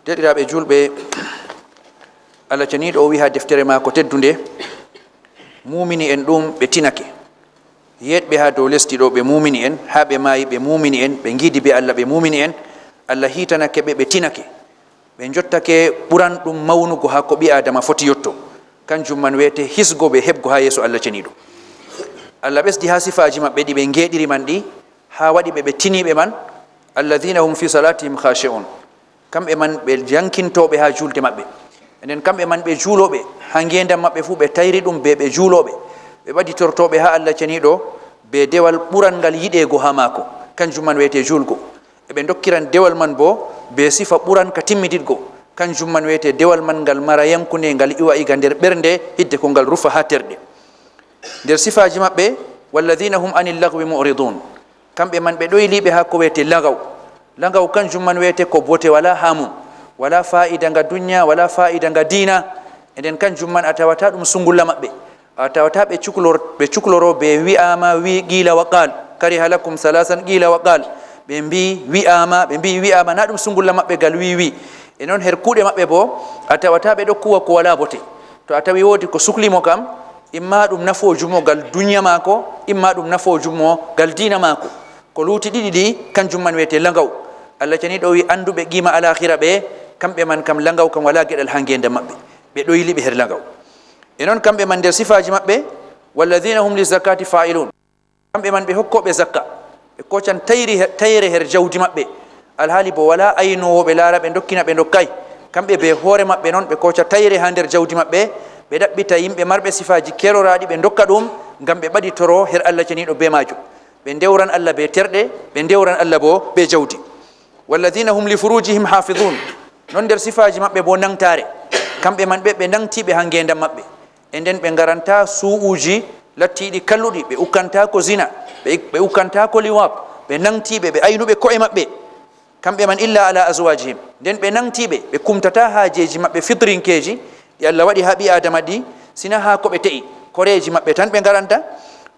Deɗiraɓe julɓe, Allah ceniɗo o wi ha deftere maako teddunde, mumini en ɗum ɓe tinake, yeɗɓe ha dow lesdi ɗo ɓe mumini en, ha ɓe maayi ɓe mumini en, ɓe giidi be Allah ɓe mumini en. Allah hitanake ɓe, ɓe tinake, ɓe jottake ɓuran ɗum mawnugo ha ko ɓi adama foti yotto, kanjum man wiyete hisgo ɓe heɓgo ha yeeso Allah ceniɗo. Allah ɓesdi ha sifaji maɓɓe ɗi ɓe geɗiri man ɗi, ha waɗi ɓe tiniɓe man, alladhina hum fi salatihim khashi'un, kamɓe man ɓe jankintoɓe ha julde maɓɓe, enen kamɓe man ɓe juuloɓe ha ngendam maɓɓe fuu ɓe tayri ɗum be ɓe juuloɓe, ɓe ɓaditortoɓe ha Allah ceniɗo be dewal ɓural ngal yiɗego ha maako, kanjum man wiyete julgo. eɓe dokkiran dewal man bo be sifa ɓuran ka timmididgo, kanjum man wiyete dewal man ngal mara yankude, ngal iwa iga nder ɓernde, hidde ko ngal rufa ha terɗe. nder sifaji maɓɓe, walladhina hum anil lagwi mu'ridun, kamɓe man ɓe ɗoyliɓe ha ko wiyete lagaw. Lagaw kanjum man wiyete ko bote wala hamum, wala fa'ida nga dunya, wala fa'ida nga dina, eden kanjum man a tawata ɗum sungulla maɓɓe, a tawata ɓe cukloro be wi'ama wi qila wa qal, kariha lakum salasan qila wa qal, ɓe mbi wi'ama na ɗum sungulla maɓɓe gal wi e noon her kuuɗe maɓɓe bo a tawata ɓe ɗo kuwa ko wala bote. To a tawi woodi ko suklimo kam, imma ɗum nafojumo gal dunya maako, imma ɗum nafojumo gal dina maako, ko luuti ɗiɗi ɗi kanjum man wiyete lagaw. Allah ceniɗo wi anduɓe qima alakhira ɓe, kamɓe man kam lagaw kam wala gueɗal ha ngendam maɓɓe, ɓe ɗoyliɓe her lagaw. e noon kamɓe man nder sifaji maɓɓe, walladhina hum lizakati fa'ilun, kamɓe man ɓe hokkoɓe zakka, ɓe kocan tayre her jawdi maɓɓe, alhaali bo wala aynowo ɓe laara ɓe dokkina ɓe dokkay, kamɓe be hoore maɓɓe noon ɓe koca tayre ha nder jawdi maɓɓe, ɓe ɗaɓɓita yimɓe marɓe sifaji keroraɗi ɓe dokka ɗum ngam ɓe ɓaɗitoro her Allah ceniɗo be majum, ɓe dewran Allah be terɗe, ɓe dewran Allah bo be jawdi. walladhina hum li furujihim hafidun, non nder sifaji maɓɓe bo nangtare, kamɓe man ɓe nangtiɓe ha ngendam maɓɓe, e nden ɓe garanta suu'uji lattiɗi kalluɗi, ɓe ukkanta ko zina, ɓe ukkanta ko liwab, ɓe nangtiɓe, ɓe aynuɓe ko'e maɓɓe, kamɓe man illa ala azwajihim, nden ɓe nangtiɓe, ɓe kumtata hajeji maɓɓe fitrinkeji ɗi Allah waɗi ha ɓi adama ɗi, sina ha ko ɓe te'i koreji maɓɓe tan ɓe garanta,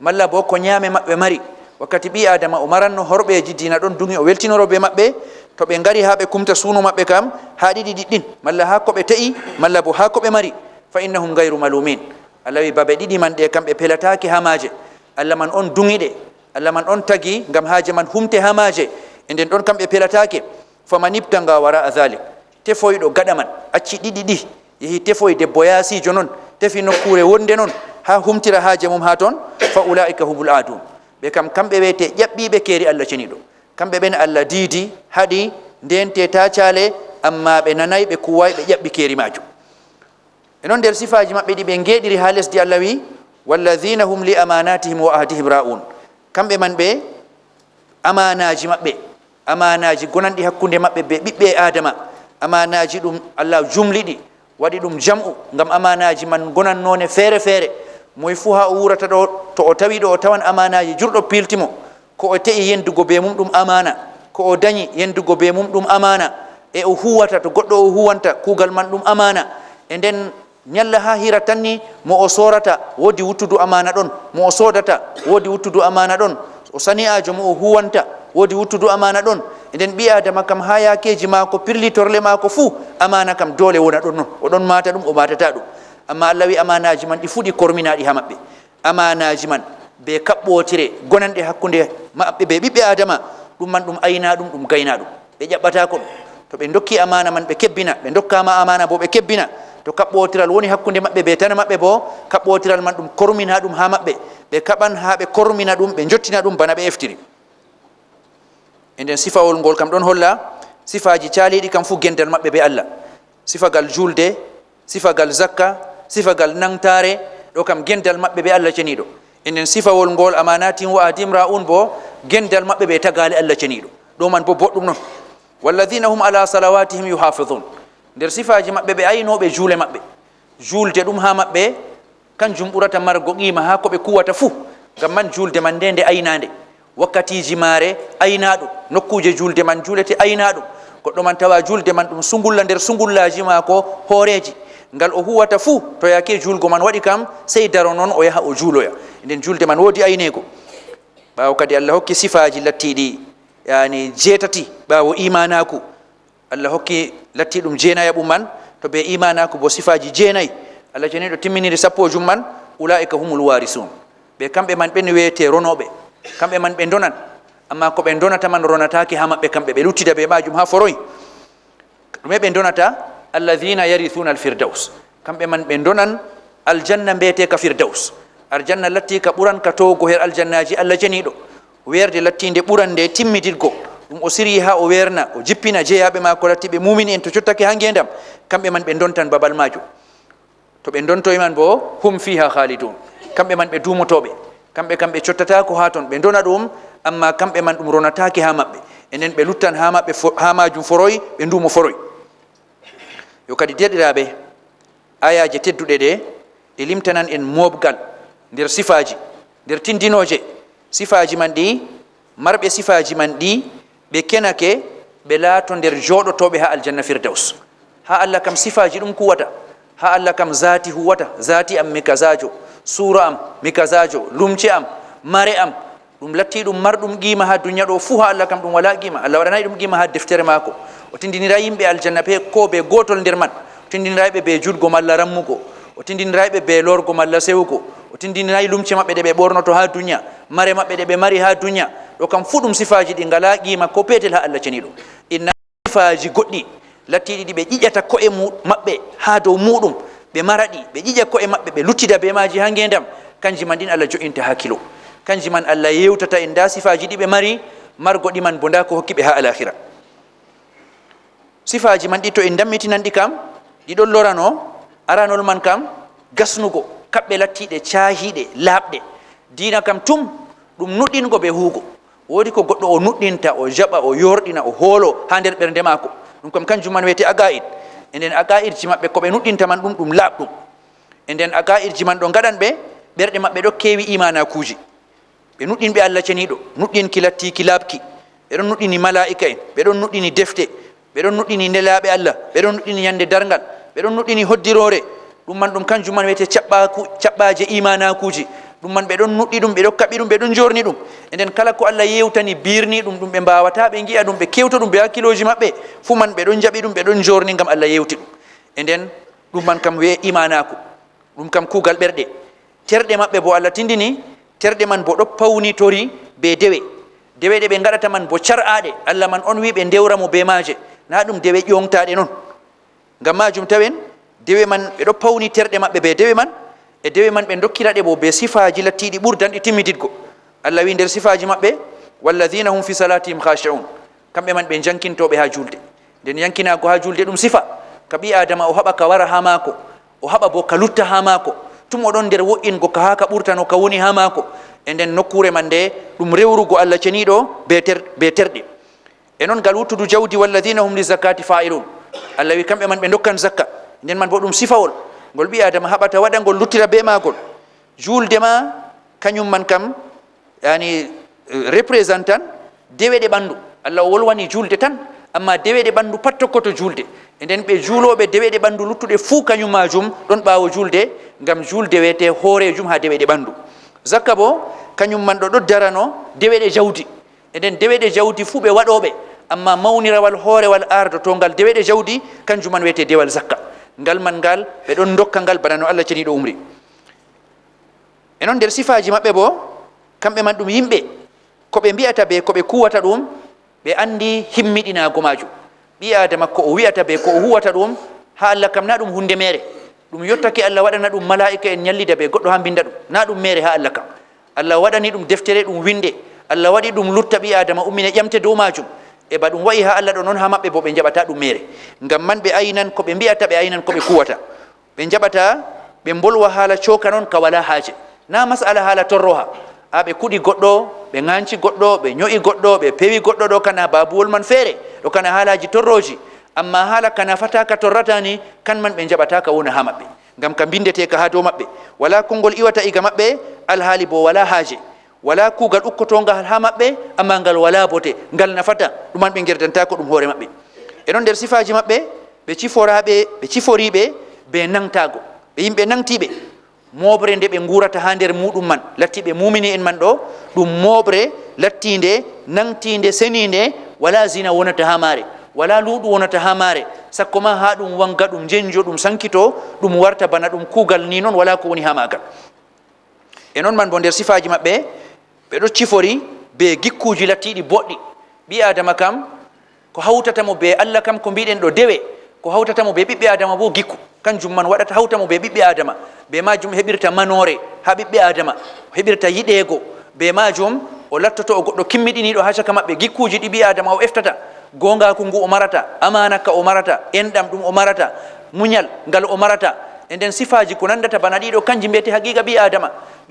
malla bo ko ñaame maɓɓe mari, wakkati ɓi adama o maranno horɓeji dina ɗon dungi o weltinoro be maɓɓe, to ɓe ngari ha ɓe kumta suunu maɓɓe kam ha ɗiɗi ɗiɗɗin, malla ha ko ɓe te'i, malla bo ha ko ɓe mari, fa innahum gayru malumin. Allah wi babe ɗiɗi man ɗe kam ɓe pelatake ha maaje, Allah man on dungiɗe, Allah man on tagi ngam haaje man humte ha maaje, e nden ɗon kam ɓe pelatake. faman ibtanga wara dhalik, tefoyɗo gaɗa man acci ɗiɗi ɗi yehi tefoy debbo yaasijo noon, tefi nokkure wonde noon ha humtira haaje mum ha toon, fa ulaika humul adun, ɓe kam kamɓe wiyete ƴaɓɓiɓe keeri Allah ceniɗo, kamɓe ɓen Allah diidi haɗi ndente ta caale, amma ɓe nanay ɓe kuway ɓe ƴaɓɓi keeri majum. e noon nder sifaji maɓɓe ɗi ɓe geɗiri ha lesdi Allah wi walladhina hum li amanatihim wa ahdihim ra'un, kamɓe man ɓe amanaji maɓɓe, amanaji gonanɗi hakkude maɓɓe be ɓiɓɓe adama, amanaji ɗum Allah jumliɗi waɗi ɗum jam'u ngam amanaji man gonannone feere feere, moye fuu ha o wurata ɗo to o tawi ɗo o tawan amanaji jurɗo piltimo, ko o te'i yendugo be mum ɗum amana, ko o dañi yendugo be mum ɗum amana, e o huwata to goɗɗo o huwanta kuugal man ɗum amana, e nden ñalla ha hira tanni mo o sorata woodi wuttudu amana ɗon, mo o sodata woodi wuttudu amana ɗon, o sani'ajo mo o huwanta woodi wuttudu amana ɗon, e nden ɓi adama kam ha yakeji maako pirlitorle maako fuu amana kam dole wona ɗon noon, oɗon mata ɗum o matata ɗum. amma Allah wi amanaji man ɗi fuu ɗi korminaɗi ha maɓɓe, amanaji man be kaɓɓotire gonanɗe hakkude maɓɓe be ɓiɓɓe adama, ɗum man ɗum ayna ɗum, ɗum gayna ɗum, ɓe ƴaɓɓata ko ɗum. to ɓe dokki amana man ɓe kebbina, ɓe dokkama amana bo ɓe kebbina, to kaɓɓotiral woni hakkude maɓɓe be tan maɓɓe bo kaɓɓotiral man ɗum kormina ɗum ha maɓɓe, ɓe kaɓan ha ɓe kormina ɗum, ɓe jottina ɗum bana ɓe eftiri. e nden sifawol ngol kam ɗon holla sifaji caaliɗi kam fuu gendal maɓɓe be Allah, sifagal julde, sifagal zakka, sifagal nangtare, ɗo kam gendal maɓɓe be Allah ceniɗo. e nden sifawol ngol amanatin wa adim ra'un bo gendal maɓɓe be tagale Allah ceniɗo, ɗo man bo boɗɗum noon. walladhina hum ala salawatihim yuhafidun, nder sifaji maɓɓe ɓe aynoɓe juule maɓɓe, julde ɗum ha maɓɓe kanjum ɓurata margo qima ha ko ɓe kuwata fuu, ngam man julde man nde aynade, wakkatiji maare aynaɗum, nokkuje julde man juulete aynaɗum, goɗɗo man tawa julde man ɗum sungulla nder sungullaji maako hooreji, ngal o huwata fuu to yake julgo man waɗi kam sey daro noon o yaha o juuloya, nden julde man woodi aynego. ɓawo kadi Allah hokki sifaji lattiɗi yani jeetati ɓawo imanaku, Allah hokki latti ɗum jeenaya ɓumman to ɓe imanaku bo sifaji jeenayi Allah jeniɗo timminiri sappo jumman ulaika humul warisun ɓe kamɓe man ɓeni wiyete ronoɓe kamɓe man ɓe donan amma ko ɓe donata man ronataki ha maɓɓe kamɓe ɓe luttida be majum ha foroy ɗume ɓe donata alladhina yarithuna alfirdaus kamɓe man ɓe donan aljanna mbiyete ka firdaus aljanna latti ka ɓuran ka towgo her aljannaji Allah jeniɗo werde lattinde ɓuran nde timmidirgo ɗum o siri ha o werna o jippina jeeyaɓe mako latti ɓe mumini en to cottake ha ngendam kamɓe man ɓe dontan babal majum to ɓe dontoy man bo hum fiha khalidun kamɓe man ɓe dumotoɓe kamɓe cottatako ha ton ɓe dona ɗum amma kamɓe man ɗum ronatake ha maɓɓe enen ɓe luttan ha maɓɓe ha majum foroy ɓe ndumo foroy yo kadi deɗiraɓe ayaje tedduɗe ɗe ɗe limtanan en mobgal nder sifaji nder tindinoje sifaji man ɗi marɓe sifaji man ɗi ɓe kenake ɓe laato nder joɗotoɓe ha aljanna firdaus ha Allah kam sifaji ɗum kuwata ha Allah kam zati huwata zati am mi kazajo sura am mi kazajo lumce am mare am ɗum latti ɗum marɗum qima ha duniya ɗo fuu ha Allah kam ɗum wala qima Allah waɗanayi ɗum qima ha deftere mako o tindinira yimɓe aljanna ko ɓe gotol nder man o tindiniraɓe be juɗgo malla rammugo o tindiniraɓe be lorgo malla sewugo o tindinirayi lumce maɓɓe ɗe ɓe ɓornoto ha duniya mare maɓɓe ɗe ɓe mari ha duniya ɗo kam fuu ɗum sifaji ɗi ngala qima ko petel ha Allah ceniɗo inna sifaji goɗɗi lattiɗi ɗi ɓe ƴiƴata ko'e maɓɓe ha dow muɗum ɓe maraɗi ɓe ƴiƴa ko'e maɓɓe ɓe luttida be maji ha ngendam kanji man ɗin Allah jo'inta hakkilo kanji man Allah yewtata en da sifaji ɗi ɓe mari margo ɗi man bo nda ko hokkiɓe ha alakhira sifaji man ɗi to en dammitinan ɗi kam ɗiɗon lorano aranol man kam gasnugo kaɓɓe lattiɗe cahiɗe laaɓɗe dina kam tum ɗum nuɗɗingo ɓe huugo woodi ko goɗɗo o nuɗɗinta o jaɓa o yorɗina o hoolo ha nder ɓernde maako ɗum kam kanjum man wiyete aqaid e nden aqaidji maɓɓe ko ɓe nuɗɗinta man ɗum laaɓɗum e nden aqaidji man ɗo gaɗan ɓe ɓerɗe maɓɓe ɗo keewi imanakuji ɓe nuɗɗinɓe Allah ceniɗo nuɗɗinki lattiki laaɓki ɓeɗon nuɗɗini malaika en ɓeɗon nuɗɗini defte ɓeɗon nuɗɗini nelaɓe Allah ɓeɗon nuɗɗini yande dargal ɓeɗon nuɗɗini hoddirore ɗum man ɗum kanjum man wiyete caɓɓaje imanakuji ɗum man ɓeɗon nuɗɗi ɗum ɓeɗon kaɓi ɗum ɓeɗon jorni ɗum e nden kala ko Allah yewtani birni ɗum ɗum ɓe mbawata ɓe giya ɗum ɓe kewta ɗum ɓe hakkiloji maɓɓe fu man ɓeɗon jaɓi ɗum ɓeɗon jorni gam Allah yewti ɗum e nden ɗum man kam wiye imanaku ɗum kam kugal ɓerɗe terɗe maɓɓe bo Allah tindini terɗe man bo ɗo pawnitori be dewe ɗe ɓe gaɗata man bo car'aɗe Allah man on wi ɓe dewramo be maje na ɗum dewe ƴongtaɗe noon gam majum tawen dewe man ɓe ɗo pawni terɗe maɓɓe be dewe man e dewe man ɓe dokkiraɗe bo be sifaji lattiɗi ɓurdanɗi timmididgo Allah wi nder sifaji maɓɓe walladina hum fi salatihim khashi'un kamɓe man ɓe jankintoɓe ha julde nden yankinago ha julde ɗum sifa ka ɓi adama o haɓa ka wara ha mako o haɓa bo ka lutta ha mako tum oɗon nder wo'ingo ka ha ka ɓurtano ka woni ha mako e nden nokkure man nde ɗum rewrugo Allah ceniɗo be terɗe e noon ngal wuttudu jawdi walladina hum li zakati fa'ilun Allah wi kamɓe man ɓe dokkan zakka nden man bo ɗum sifawol ngol ɓi adama haɓata waɗa ngol luttira be magol julde ma kañum man kam yani représentant deweɗe ɓandu Allah o wolwani julde tan amma deweɗe ɓandu pat tokkoto julde e nden ɓe juuloɓe deweɗe ɓandu luttuɗe fuu kañum majum ɗon ɓawo julde ngam julde wiyete hoorejum ha deweɗe ɓandu zakka bo kañum man ɗo darano deweɗe jawdi e nden deweɗe jawdi fuu ɓe waɗoɓe amma mawnirawal hoorewal ardotongal deweɗe jawdi kanjum man wiyete dewal zakka ngal man ngal ɓe ɗon dokka ngal bana no Allah ceniɗo umri e noon nder sifaji maɓɓe bo kamɓe man ɗum yimɓe ko ɓe mbiyata be ko ɓe kuwata ɗum ɓe andi himmiɗinago majum ɓi adama ko o wiyata be ko o huwata ɗum ha Allah kam na ɗum hunde mere ɗum yottake Allah waɗana ɗum malaika en ñallida be goɗɗo ha binda ɗum na ɗum mere ha Allah kam Allah waɗani ɗum deftere ɗum winde Allah waɗi ɗum lutta ɓi adama ummine ƴamte dow majum e ba ɗum wayi ha Allah ɗo noon ha maɓɓe bo ɓe jaɓata ɗum mere ngam man ɓe aynan ko ɓe mbiyata ɓe aynan ko ɓe kuwata ɓe jaɓata ɓe bolwa haala coka noon ka wala haaje na masala haala torroha a ɓe kuɗi goɗɗo ɓe ŋanci goɗɗo ɓe ño'i goɗɗo ɓe pewi goɗɗo ɗo kana babuwol man feere ɗo kana haalaji torroji amma haala kana fataka torrata ni kan man ɓe jaɓataka wona ha maɓɓe ngam ka bindeteka ha dow maɓɓe wala konngol iwata iga maɓɓe alhaali bo wala haaje wala kuugal ukkotongal ha maɓɓe amma ngal wala bote ngal nafata ɗuman ɓe gerdantako ɗum hoore maɓɓe e noon nder sifaji maɓɓe ɓe ciforaɓe ɓe ciforiɓe be nangtago ɓe yimɓe nangtiɓe moɓre nde ɓe gurata ha nder muɗum man lattiɓe mumini en man ɗo ɗum moɓre lattinde nangtinde seninde wala zina wonata ha maare wala luɗu wonata ha maare sakko ma ha ɗum wanga ɗum jenjo ɗum sankito ɗum warta bana ɗum kuugal ni noon wala ko woni ha magal. E noon man bo nder sifaji maɓɓe ɓe ɗo cifori be gikkuji lattiɗi boɗɗi. ɓi adama kam ko hawtatamo be Allah kam ko mbiɗen ɗo dewe ko hawtatamo be ɓiɓɓe adama bo gikku kanjum man waɗata hawtamo be ɓiɓɓe adama be majum heɓirta manore ha ɓiɓɓe adama heɓirta yiɗego be majum o lattoto o goɗɗo kimmiɗiniɗo ha caka maɓɓe gikkuji ɗi ɓi adama o eftata gongaku ngu o marata amanaka o marata enɗam ɗum o marata muñal ngal o marata e nden sifaji ko nandata bana ɗiɗo kanji mbiyete haqiqa ɓi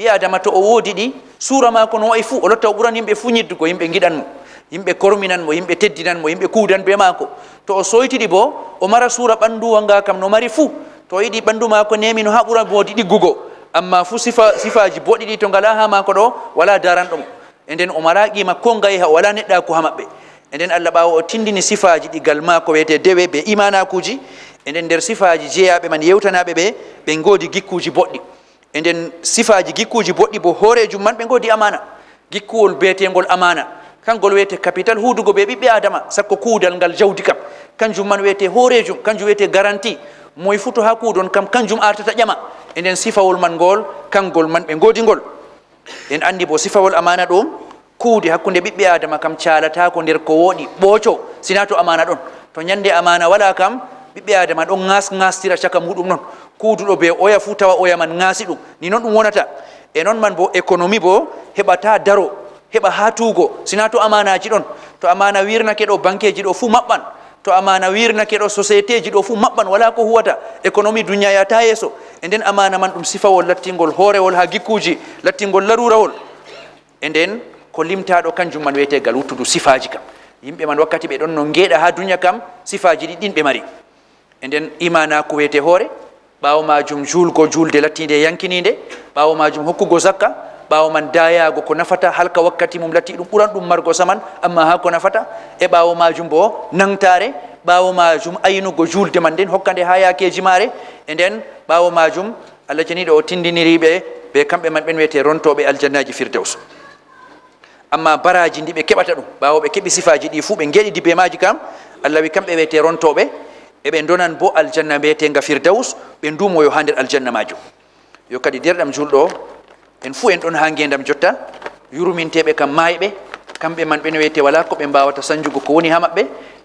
adama to o woodi ɗi suura mako no wayi fuu o lotta o ɓuran yimɓe fuu ñiddugo yimɓe giɗanmo yimɓe korminanmo yimɓe teddinanmo yimɓe kuudan be maako to o soytiɗi bo o mara suura ɓanndu wanga kam no mari fuu to o yiɗi ɓanndu maako nemi no ha ɓura woodi ɗiggugo amma fuu sifaji boɗɗi ɗi to ngala ha maako ɗo wala daranɗomo e nden o mara qima ko ngayi ha o wala neɗɗaku ha maɓɓe e nden Allah ɓawo o tindini sifaji ɗi gal maako wiyete dewe be imanakuji e nden nder sifaji jeeyaɓe man yewtanaɓe ɓe ngoodi gikkuji boɗɗi e nden sifaji gikkuji boɗɗi bo hoorejum man ɓe ngoodi amana gikkuwol beetengol amana kangol wiyete capital huudugo be ɓiɓɓe adama sakko kuudal ngal jawdi kam kanjum man wiyete hoorejum kanjum wiyete garanti moye fuu to ha kuudon kam kanjum artata ƴama e nden sifawol man ngol kangol man ɓe ngoodi ngol en andi bo sifawol amana ɗum kuude hakkunde ɓiɓɓe adama kam calata ko nder ko wooɗi ɓooco sina to amana ɗon to ñande amana wala kam ɓiɓɓe adama ɗon ngasngasitira caka muɗum noon kuuduɗo be oya fuu tawa oya man ngaasi ɗum ni noon ɗum wonata e noon man bo économie bo heɓata daro heɓa hatugo sina to amanaji ɗon to amana wirnake ɗo banqueji ɗo fuu maɓɓan to amana wirnake ɗo société ji ɗo fuu maɓɓan wala ko huwata économie duniya yata yeeso e nden amana man ɗum sifawol lattingol hoorewol ha gikkuji lattingol larurawol e nden ko limtaɗo kanjum man wiyetegal wuttudu sifaji kam yimɓe man wakkati ɓe ɗon no ngeeɗa ha duniya kam sifaji ɗi ɗin ɓe mari e nden imana ko wiyete hoore ɓawo majum julgo julde lattinde yankininde ɓawo majum hokkugo zakka ɓawo man dayago ko nafata halka wakkati mum latti ɗum ɓuran ɗum margo saman amma ha ko nafata e ɓawo majum bo nangtare ɓawo majum aynugo julde man nden hokkande ha yakeji mare e nden ɓawo majum Allah janiɗo o tindiniriɓe ɓe kamɓe man ɓen wiyete rontoɓe aljannaji firdaus amma baraji ndi ɓe keɓata ɗum ɓawo ɓe keeɓi sifaji ɗi fuu ɓe geɗidi be maji kam Allah wi kamɓe wiyete rontoɓe eɓe donan bo aljanna mbiyetenga firdaus ɓe ndumoyo ha nder aljanna majum yo kadi derɗam julɗo en fuu en ɗon ha ngendam jotta yurminteɓe kam mayɓe kamɓe man ɓen wiyete wala ko ɓe mbawata sanjugo ko woni ha maɓɓe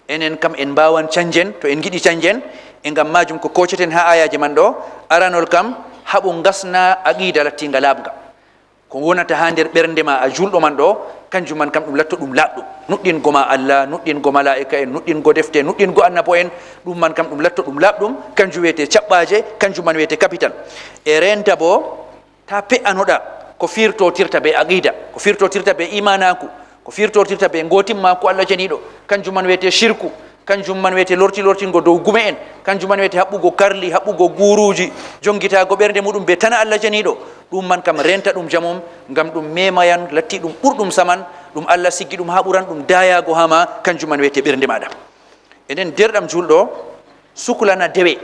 enen kam en mbawan canjen to en giɗi canjen e ngam majum ko kocceten ha ayaji man ɗo aranol kam haɓu gasna aqida lattinga laabga ko wonata ha nder ɓernde ma a julɗo man ɗo kanjum man kam ɗum latto ɗum laaɓɗum nuɗɗingo ma Allah nuɗɗingo malaika en nuɗɗingo defte nuɗɗingo annabo en ɗum man kam ɗum latto ɗum laaɓɗum kanjum wiyete caɓɓaje kanjum man wiyete capital e renta bo ta pe'anoɗa ko firtotirta be aqida ko firtotirta be imanaku ko firtotirta be gotimmaku Allah janiɗo kanjum man wiyete shirku kanjum man wiyete lortingo dow gume en kanjum man wiyete haɓɓugo karli haɓɓugo guruji jongitago ɓernde muɗum be tana Allah janiɗo ɗum man kam renta ɗum jamum ngam ɗum memayan latti ɗum ɓurɗum saman ɗum Allah siggi ɗum ha ɓuran ɗum dayago hama kanjum man wiyete ɓernde maɗa e nden derɗam julɗo suklana dewe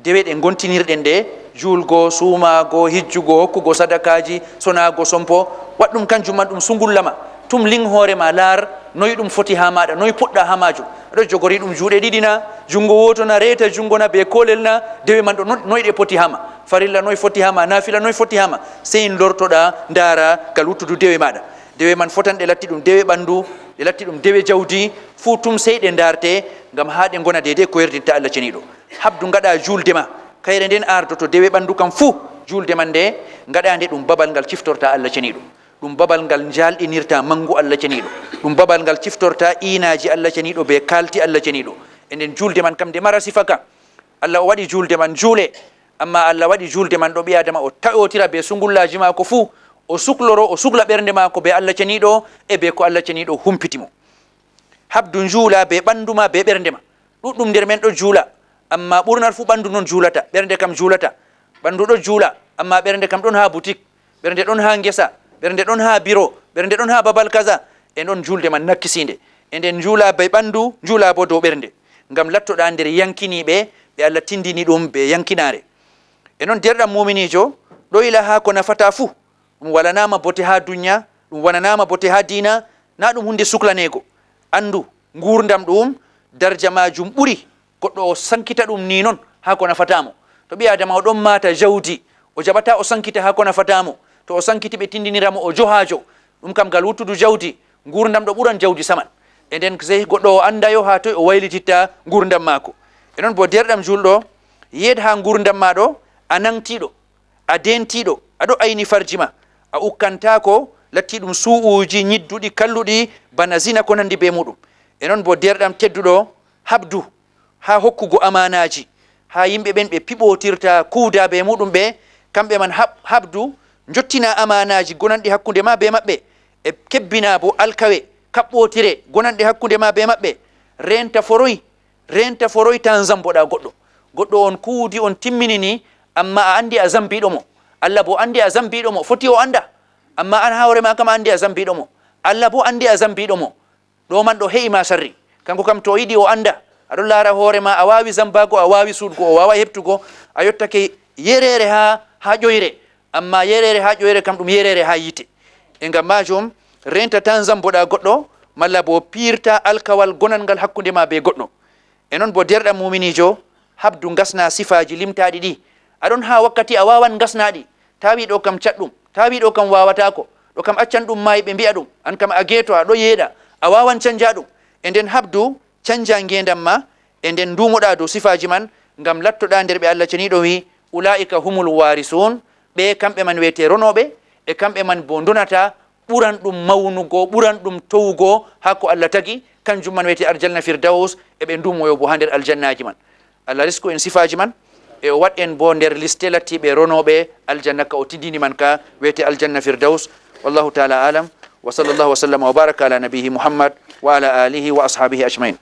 ɗe gontinirɗen ɗe julgo suumago hijjugo hokkugo sadakaji sonago sompo waɗɗum kanjum man ɗum sungullama tum ling hoorema laar noyi ɗum foti ha maɗa noyi poɗɗa ha majum aɗo jogori ɗum juuɗe ɗiɗi na jungo woto na reta jungo na be kolel na dewe man ɗo noyi ɗe poti hama farilla noyi foti hama nafila noyi foti hama sey lortoɗa ndaara gal wuttudu dewe maɗa dewe man fotan ɗe latti ɗum dewe ɓandu ɗe latti ɗum dewe jawdi fuu tum sey ɗe ndarte ngam ha ɗe gona deydey ko yerdinta Allah ceniɗo habdu gaɗa julde ma kayre nden ardoto dewe ɓandu kam fuu julde man nde gaɗande ɗum babal ngal ciftorta Allah ceniɗo ɗum babal ngal jalɗinirta mangu Allah ceniɗo ɗum babal ngal ciftorta inaji Allah ceniɗo be kalti Allah ceniɗo e nden julde man kam nde mara sifa ka Allah o waɗi julde man juule amma Allah waɗi julde man ɗo ɓi adama o tawotira be sungullaji mako fuu o sukloro o sukla ɓernde mako be Allah ceniɗo e be ko Allah ceniɗo humpitimo habdu juula be ɓanduma be ɓernde ma ɗuɗɗum nder men ɗo juula amma ɓurnat fuu ɓandu noon juulata ɓernde kam juulata ɓandu ɗo juula amma ɓernde kam ɗon ha boutique ɓernde ɗon ha ngesa ɓernde ɗon ha bureau ɓernde ɗon ha babal kaza e ɗon julde man nakkisinde e nden juula be ɓandu juula bo dow ɓernde ngam lattoɗa nder yankiniɓe ɓe Allah tindini ɗum be yankinare e noon derɗam muminijo ɗo ila ha ko nafata fuu ɗum walanama bote ha duniya ɗum wananama bote ha dina na ɗum hunde suklanego andu gurdam ɗum darja majum ɓuri goɗɗo o sankita ɗum ni non ha ko nafatamo. To ɓi adama o ɗon mata jawdi o jaɓata o sankita ha ko nafatamo, to o sankiti ɓe tindiniramo o johajo, ɗum kam ngal wuttudu jawdi gurdam ɗo ɓuran jawdi saman. E nden sey goɗɗo o andayo ha toye o waylititta gurdam mako. E noon bo derɗam julɗo, yed ha gurdam maɗo a nangtiɗo, a dentiɗo, aɗo ayni farji ma, a ukkantako latti ɗum su'uji ñidduɗi kalluɗi bana zina ko nandi be muɗum. E noon bo derɗam tedduɗo, habdu ha hokkugo amanaji ha yimɓe ɓen ɓe piɓotirta kuuda be muɗum ɓe, kamɓe man habdu jottina amanaji gonanɗi hakkude ma be maɓɓe, e kebbina bo alkawe kaɓɓotire gonanɗe hakkude ma be maɓɓe. renta foroy tan zamboɗa goɗɗo on kuudi on timminini, amma a andi a zambiɗo mo, Allah bo andi a zambiɗo mo, foti o anda, amma an ha hoore ma kam andi a zambiɗo mo, Allah bo andi a zambiɗo mo. ɗo man ɗo heƴima sarri, kanko kam to yiɗi o anda, aɗon laara hoore ma a wawi zambago, a wawi suudgo, o wawa heɓtugo, a yottake yerere ha ƴoyre, amma yerere ha ƴoyre kam ɗum yerere ha yite. E ngam majum renta tan zamboɗa goɗɗo, malla bo pirta alkawal gonangal hakkude ma be goɗɗo. E noon bo derɗam muminijo, habdu gasna sifaji limtaɗi ɗi. aɗon ha wakkati a wawan gasnaɗi, tawi ɗo kam catɗum, tawi ɗo kam wawatako, ɗo kam accan ɗum maayi ɓe mbi'a ɗum, an kam a geeto aɗo yeeɗa, a wawan canja ɗum. E nden habdu canja ngendam ma, e nden ndumoɗa dow sifaji man, ngam lattoɗa nder ɓe Allah ceniɗo wi ulaika humul warisun, ɓe kamɓe man wiyete ronoɓe, e kamɓe man bo donata ɓuran ɗum mawnugo, ɓuran ɗum towugo ha ko Allah tagi, kanjum man wiyete aljanna firdaus, e ɓe ndumoyo bo ha nder aljannaji man. Allah risku en sifaji man, e o wat en bo nder liste lattiɓe ronoɓe aljanna ka o tindini man ka wiyete aljanna firdaus. Wallahu taala alam, wa sallallahu wa sallama wa baraka ala nabihi Muhammad wa ala alihi wa ashabihi ajmain.